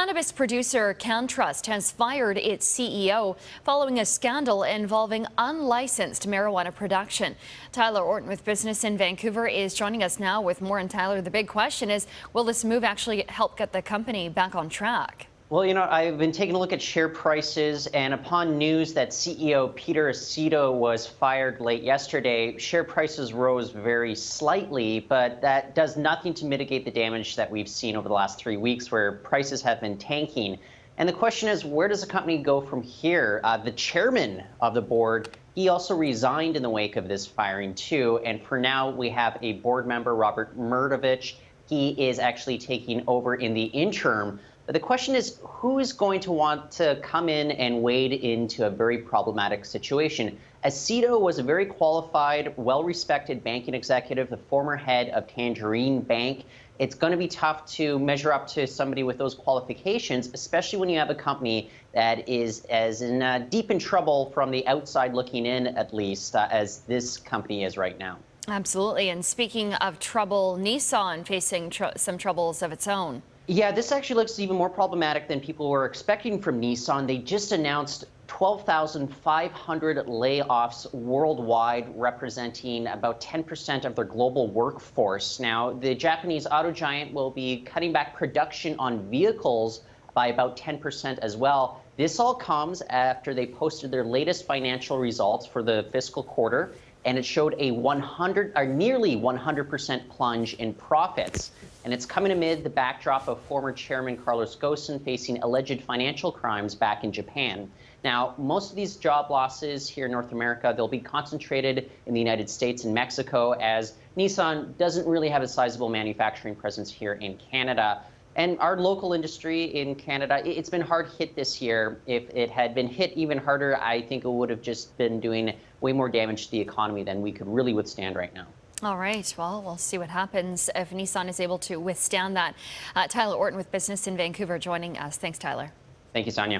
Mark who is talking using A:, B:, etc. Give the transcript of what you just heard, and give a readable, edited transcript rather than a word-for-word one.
A: Cannabis producer CannTrust has fired its CEO following a scandal involving unlicensed marijuana production. Tyler Orton with business in Vancouver is joining us now with more. And Tyler, the big question is, will this move actually help get the company back on track?
B: Well, I've been taking a look at share prices, and upon news that CEO Peter Aceto was fired late yesterday, share prices rose very slightly, but that does nothing to mitigate the damage that we've seen over the last 3 weeks where prices have been tanking. And the question is, where does the company go from here? The chairman of the board, he also resigned in the wake of this firing too, and for now we have a board member, Robert Murdovich. He is actually taking over in the interim. But the question is, who is going to want to come in and wade into a very problematic situation? Aceto was a very qualified, well-respected banking executive, the former head of Tangerine Bank. It's going to be tough to measure up to somebody with those qualifications, especially when you have a company that is deep in trouble from the outside looking in, at least, as this company is right now.
A: Absolutely. And speaking of trouble, Nissan facing some troubles of its own.
B: Yeah, this actually looks even more problematic than people were expecting from Nissan. They just announced 12,500 layoffs worldwide, representing about 10% of their global workforce. Now, the Japanese auto giant will be cutting back production on vehicles by about 10% as well. This all comes after they posted their latest financial results for the fiscal quarter, and it showed a nearly 100% plunge in profits. And it's coming amid the backdrop of former chairman Carlos Ghosn facing alleged financial crimes back in Japan. Now, most of these job losses here in North America, they'll be concentrated in the United States and Mexico, as Nissan doesn't really have a sizable manufacturing presence here in Canada. And our local industry in Canada, it's been hard hit this year. If it had been hit even harder, I think it would have just been doing way more damage to the economy than we could really withstand right now.
A: All right. Well, we'll see what happens if Nissan is able to withstand that. Tyler Orton with business in Vancouver joining us. Thanks, Tyler.
B: Thank you, Sonia.